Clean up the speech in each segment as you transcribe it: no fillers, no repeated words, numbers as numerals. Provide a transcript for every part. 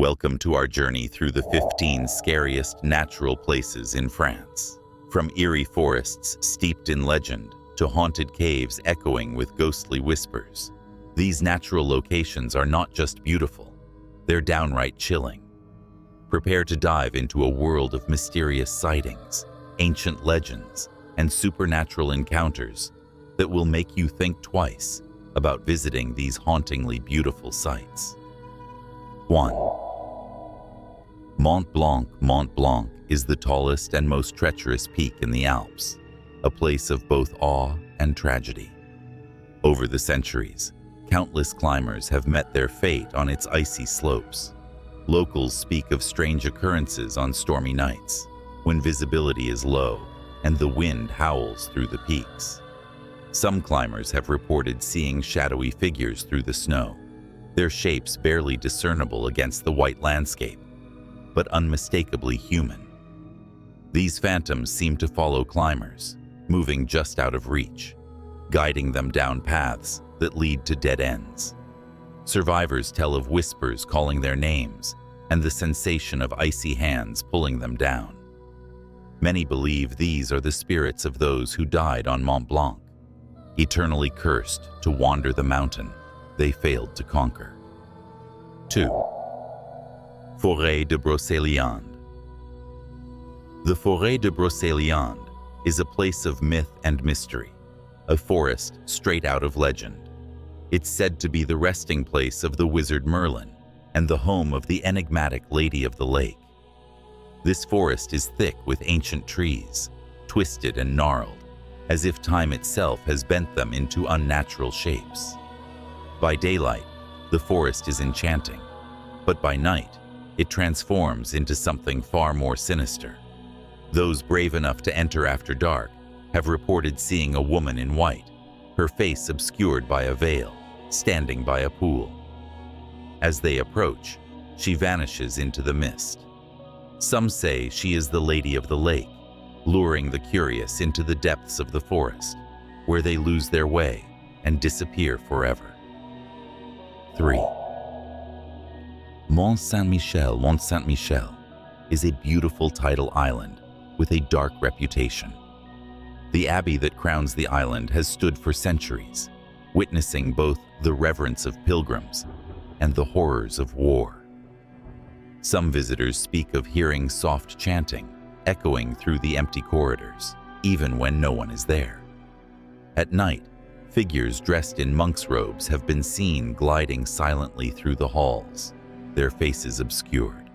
Welcome to our journey through the 15 scariest natural places in France. From eerie forests steeped in legend to haunted caves echoing with ghostly whispers, these natural locations are not just beautiful, they're downright chilling. Prepare to dive into a world of mysterious sightings, ancient legends, and supernatural encounters that will make you think twice about visiting these hauntingly beautiful sites. 1. Mont Blanc. Mont Blanc is the tallest and most treacherous peak in the Alps, a place of both awe and tragedy. Over the centuries, countless climbers have met their fate on its icy slopes. Locals speak of strange occurrences on stormy nights, when visibility is low and the wind howls through the peaks. Some climbers have reported seeing shadowy figures through the snow, their shapes barely discernible against the white landscape, but unmistakably human. These phantoms seem to follow climbers, moving just out of reach, guiding them down paths that lead to dead ends. Survivors tell of whispers calling their names and the sensation of icy hands pulling them down. Many believe these are the spirits of those who died on Mont Blanc, eternally cursed to wander the mountain they failed to conquer. 2. Forde de Breland. The Forde de Breland is a place of myth and mystery, a forest straight out of legend. It's said to be the resting place of the wizard Merlin and the home of the enigmatic Lady of the Lake. This forest is thick with ancient trees, twisted and gnarled, as if time itself has bent them into unnatural shapes. By daylight, the forest is enchanting, but by night, it transforms into something far more sinister. Those brave enough to enter after dark have reported seeing a woman in white, her face obscured by a veil, standing by a pool. As they approach, she vanishes into the mist. Some say she is the Lady of the Lake, luring the curious into the depths of the forest, where they lose their way and disappear forever. 3. Mont Saint-Michel. Mont Saint-Michel is a beautiful tidal island with a dark reputation. The abbey that crowns the island has stood for centuries, witnessing both the reverence of pilgrims and the horrors of war. Some visitors speak of hearing soft chanting echoing through the empty corridors, even when no one is there. At night, figures dressed in monks' robes have been seen gliding silently through the halls, their faces obscured.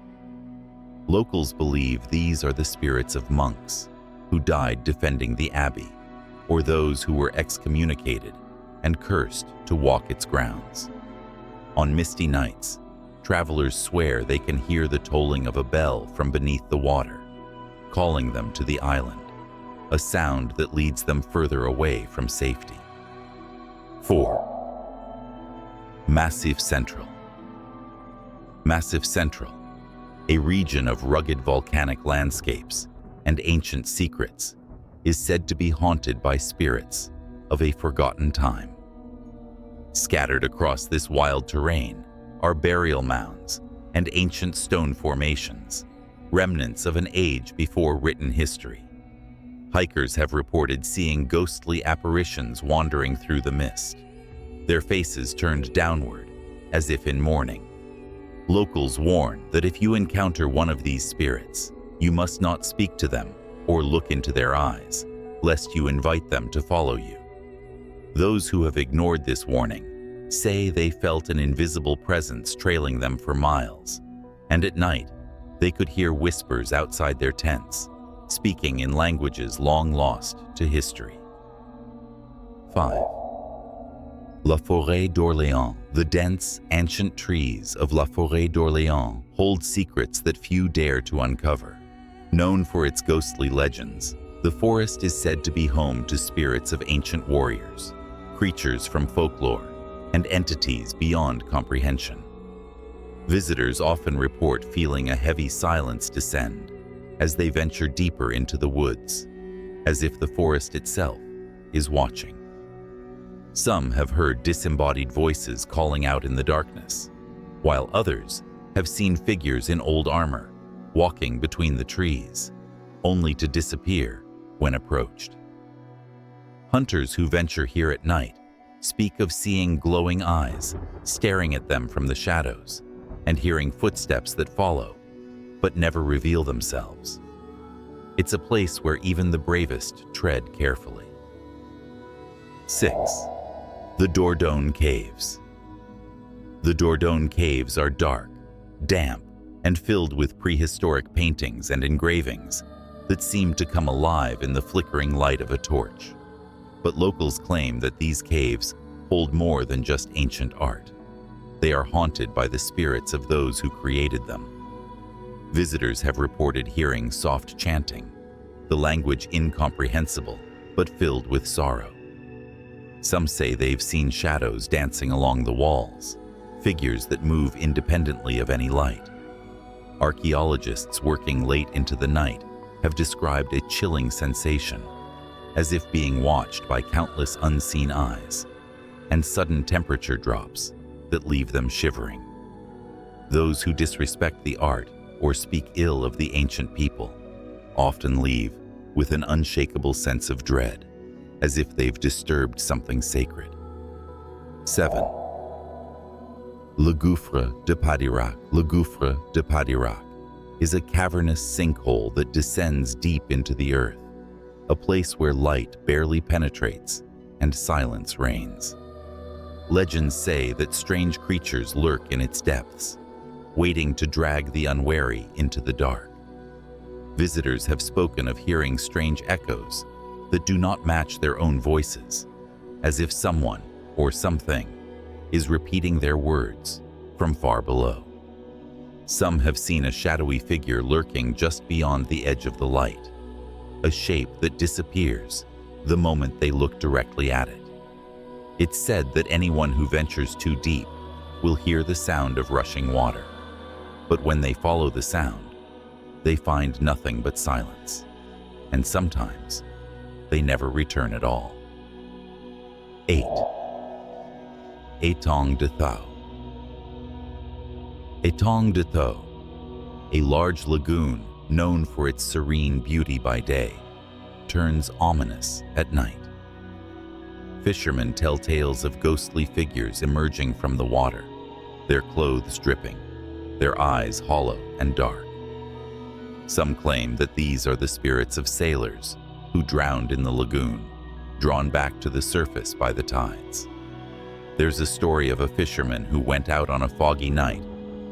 Locals believe these are the spirits of monks who died defending the abbey, or those who were excommunicated and cursed to walk its grounds. On misty nights, travelers swear they can hear the tolling of a bell from beneath the water, calling them to the island, a sound that leads them further away from safety. 4. Massif Central. Massif Central, a region of rugged volcanic landscapes and ancient secrets, is said to be haunted by spirits of a forgotten time. Scattered across this wild terrain are burial mounds and ancient stone formations, remnants of an age before written history. Hikers have reported seeing ghostly apparitions wandering through the mist, their faces turned downward as if in mourning. Locals warn that if you encounter one of these spirits, you must not speak to them or look into their eyes, lest you invite them to follow you. Those who have ignored this warning say they felt an invisible presence trailing them for miles, and at night, they could hear whispers outside their tents, speaking in languages long lost to history. 5. La Forêt d'Orléans. The dense, ancient trees of La Forêt d'Orléans hold secrets that few dare to uncover. Known for its ghostly legends, the forest is said to be home to spirits of ancient warriors, creatures from folklore, and entities beyond comprehension. Visitors often report feeling a heavy silence descend as they venture deeper into the woods, as if the forest itself is watching. Some have heard disembodied voices calling out in the darkness, while others have seen figures in old armor walking between the trees, only to disappear when approached. Hunters who venture here at night speak of seeing glowing eyes staring at them from the shadows and hearing footsteps that follow, but never reveal themselves. It's a place where even the bravest tread carefully. 6. The Doone Caves. The Doone Caves are dark, damp, and filled with prehistoric paintings and engravings that seem to come alive in the flickering light of a torch. But locals claim that these caves hold more than just ancient art. They are haunted by the spirits of those who created them. Visitors have reported hearing soft chanting, the language incomprehensible but filled with sorrow. Some say they've seen shadows dancing along the walls, figures that move independently of any light. Archaeologists working late into the night have described a chilling sensation, as if being watched by countless unseen eyes, and sudden temperature drops that leave them shivering. Those who disrespect the art or speak ill of the ancient people often leave with an unshakable sense of dread, as if they've disturbed something sacred. 7. Le Gouffre de Padirac. Le Gouffre de Padirac is a cavernous sinkhole that descends deep into the earth, a place where light barely penetrates and silence reigns. Legends say that strange creatures lurk in its depths, waiting to drag the unwary into the dark. Visitors have spoken of hearing strange echoes that do not match their own voices, as if someone or something is repeating their words from far below. Some have seen a shadowy figure lurking just beyond the edge of the light, a shape that disappears the moment they look directly at it. It's said that anyone who ventures too deep will hear the sound of rushing water, but when they follow the sound, they find nothing but silence, and sometimes they never return at all. 8. Aong Deau. Aong Deau, a large lagoon known for its serene beauty by day, turns ominous at night. Fishermen tell tales of ghostly figures emerging from the water, their clothes dripping, their eyes hollow and dark. Some claim that these are the spirits of sailors who drowned in the lagoon, drawn back to the surface by the tides. There's a story of a fisherman who went out on a foggy night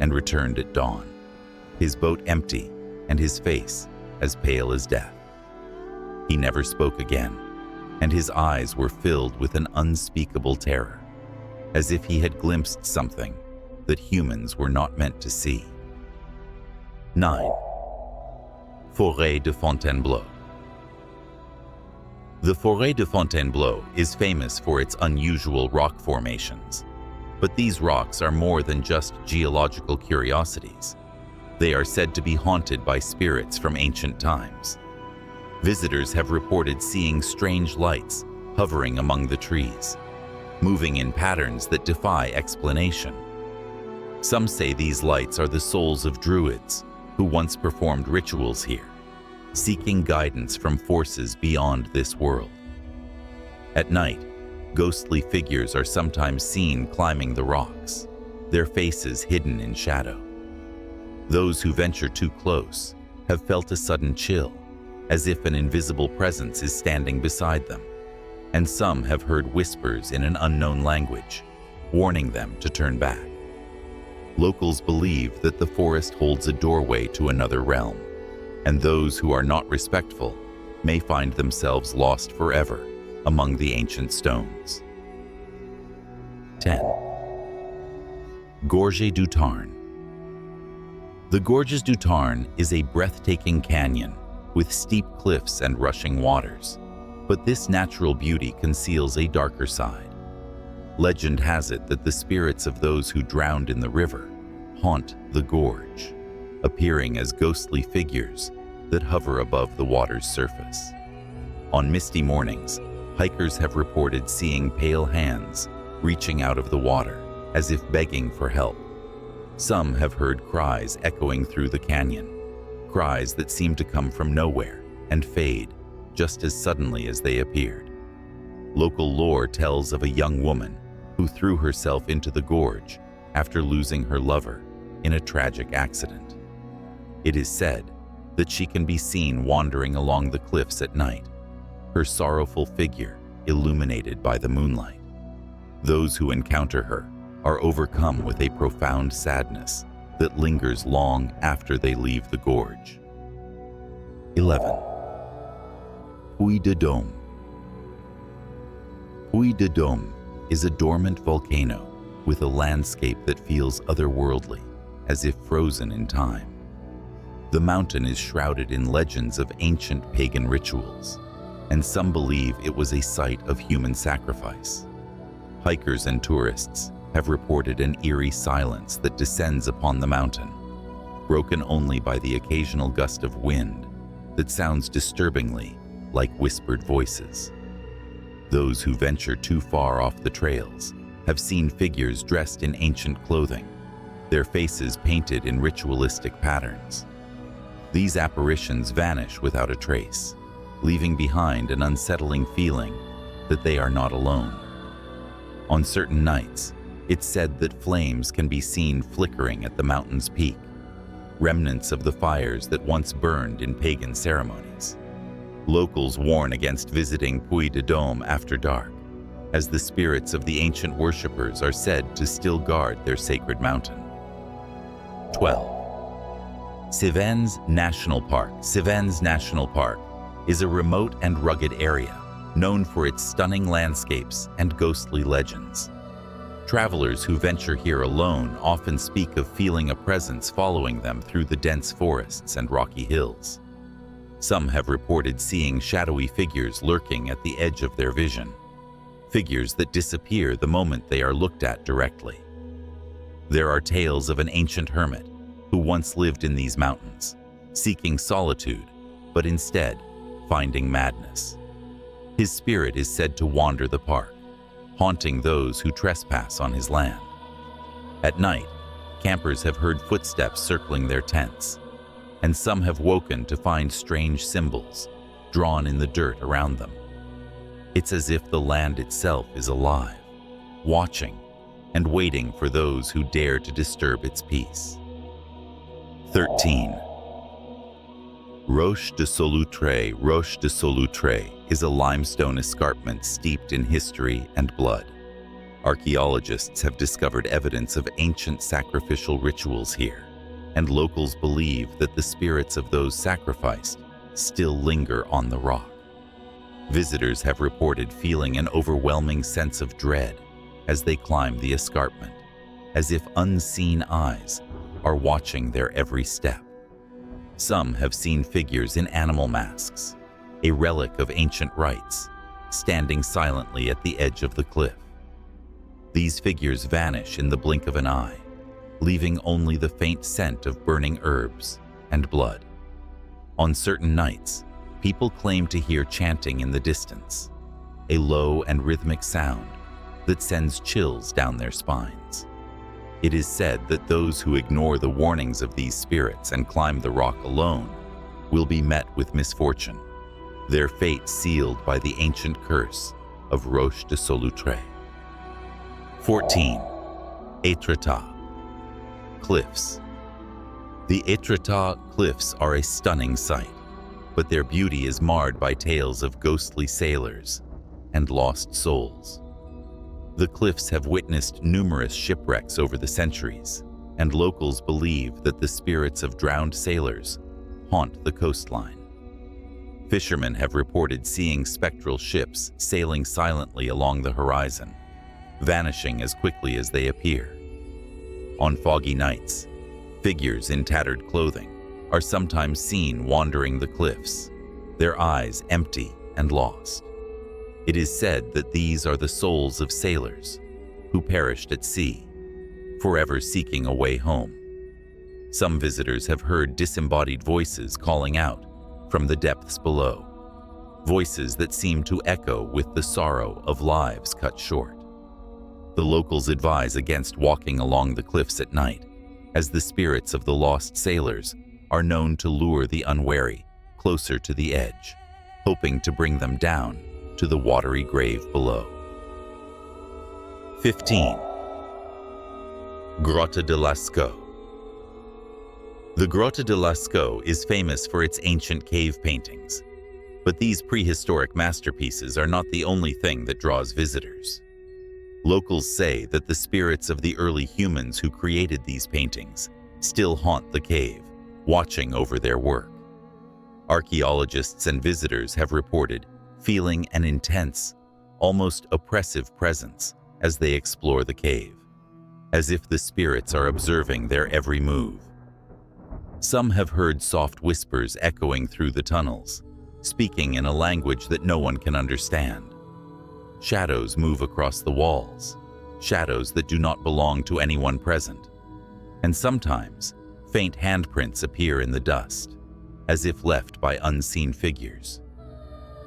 and returned at dawn, his boat empty and his face as pale as death. He never spoke again, and his eyes were filled with an unspeakable terror, as if he had glimpsed something that humans were not meant to see. 9. Forêt de Fontainebleau. The Forêt de Fontainebleau is famous for its unusual rock formations, but these rocks are more than just geological curiosities. They are said to be haunted by spirits from ancient times. Visitors have reported seeing strange lights hovering among the trees, moving in patterns that defy explanation. Some say these lights are the souls of druids who once performed rituals here, seeking guidance from forces beyond this world. At night, ghostly figures are sometimes seen climbing the rocks, their faces hidden in shadow. Those who venture too close have felt a sudden chill, as if an invisible presence is standing beside them, and some have heard whispers in an unknown language, warning them to turn back. Locals believe that the forest holds a doorway to another realm, and those who are not respectful may find themselves lost forever among the ancient stones. 10. Gorge du Tar. The Gorges du Tar is a breathtaking canyon with steep cliffs and rushing waters, but this natural beauty conceals a darker side. Legend has it that the spirits of those who drowned in the river haunt the gorge, appearing as ghostly figures that hover above the water's surface. On misty mornings, hikers have reported seeing pale hands reaching out of the water as if begging for help. Some have heard cries echoing through the canyon, cries that seem to come from nowhere and fade just as suddenly as they appeared. Local lore tells of a young woman who threw herself into the gorge after losing her lover in a tragic accident. It is said that she can be seen wandering along the cliffs at night, her sorrowful figure illuminated by the moonlight. Those who encounter her are overcome with a profound sadness that lingers long after they leave the gorge. 11. Puy de Dôme. Puy de Dôme is a dormant volcano with a landscape that feels otherworldly, as if frozen in time. The mountain is shrouded in legends of ancient pagan rituals, and some believe it was a site of human sacrifice. Hikers and tourists have reported an eerie silence that descends upon the mountain, broken only by the occasional gust of wind that sounds disturbingly like whispered voices. Those who venture too far off the trails have seen figures dressed in ancient clothing, their faces painted in ritualistic patterns. These apparitions vanish without a trace, leaving behind an unsettling feeling that they are not alone. On certain nights, it's said that flames can be seen flickering at the mountain's peak, remnants of the fires that once burned in pagan ceremonies. Locals warn against visiting Puy de Dôme after dark, as the spirits of the ancient worshippers are said to still guard their sacred mountain. 12. Cens National Park. Cens National Park is a remote and rugged area known for its stunning landscapes and ghostly legends. Travelers who venture here alone often speak of feeling a presence following them through the dense forests and rocky hills. Some have reported seeing shadowy figures lurking at the edge of their vision, figures that disappear the moment they are looked at directly. There are tales of an ancient hermit who once lived in these mountains, seeking solitude, but instead finding madness. His spirit is said to wander the park, haunting those who trespass on his land. At night, campers have heard footsteps circling their tents, and some have woken to find strange symbols drawn in the dirt around them. It's as if the land itself is alive, watching and waiting for those who dare to disturb its peace. 13. Roche de Rsolutre. Roche de Rsolutre is a limestone escarpment steeped in history and blood. Archaeologists have discovered evidence of ancient sacrificial rituals here, and locals believe that the spirits of those sacrificed still linger on the rock. Visitors have reported feeling an overwhelming sense of dread as they climb the escarpment, as if unseen eyes are watching their every step. Some have seen figures in animal masks, a relic of ancient rites, standing silently at the edge of the cliff. These figures vanish in the blink of an eye, leaving only the faint scent of burning herbs and blood. On certain nights, people claim to hear chanting in the distance, a low and rhythmic sound that sends chills down their spines. It is said that those who ignore the warnings of these spirits and climb the rock alone will be met with misfortune, their fate sealed by the ancient curse of Roche de Rsolutre. 14. Étretat. Cliffs. The Étretat cliffs are a stunning sight, but their beauty is marred by tales of ghostly sailors and lost souls. The cliffs have witnessed numerous shipwrecks over the centuries, and locals believe that the spirits of drowned sailors haunt the coastline. Fishermen have reported seeing spectral ships sailing silently along the horizon, vanishing as quickly as they appear. On foggy nights, figures in tattered clothing are sometimes seen wandering the cliffs, their eyes empty and lost. It is said that these are the souls of sailors who perished at sea, forever seeking a way home. Some visitors have heard disembodied voices calling out from the depths below, voices that seem to echo with the sorrow of lives cut short. The locals advise against walking along the cliffs at night, as the spirits of the lost sailors are known to lure the unwary closer to the edge, hoping to bring them down to the watery grave below. 15. Grot Delasco. The Grot Delasco is famous for its ancient cave paintings, but these prehistoric masterpieces are not the only thing that draws visitors. Locals say that the spirits of the early humans who created these paintings still haunt the cave, watching over their work. Archaeologists and visitors have reported feeling an intense, almost oppressive presence as they explore the cave, as if the spirits are observing their every move. Some have heard soft whispers echoing through the tunnels, speaking in a language that no one can understand. Shadows move across the walls, shadows that do not belong to anyone present. And sometimes, faint handprints appear in the dust, as if left by unseen figures.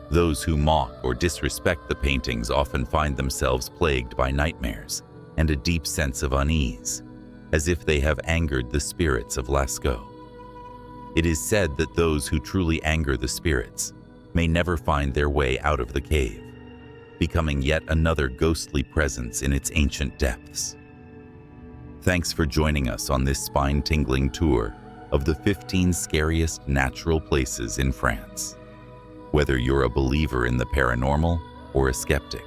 Those who mock or disrespect the paintings often find themselves plagued by nightmares and a deep sense of unease, as if they have angered the spirits of Lascaux. It is said that those who truly anger the spirits may never find their way out of the cave, becoming yet another ghostly presence in its ancient depths. Thanks for joining us on this spine-tingling tour of the 15 scariest natural places in France. Whether you're a believer in the paranormal or a skeptic,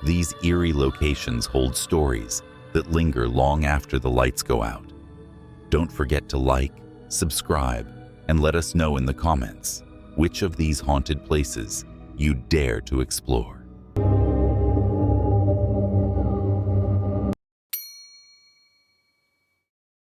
these eerie locations hold stories that linger long after the lights go out. Don't forget to like, subscribe, and let us know in the comments which of these haunted places you dare to explore.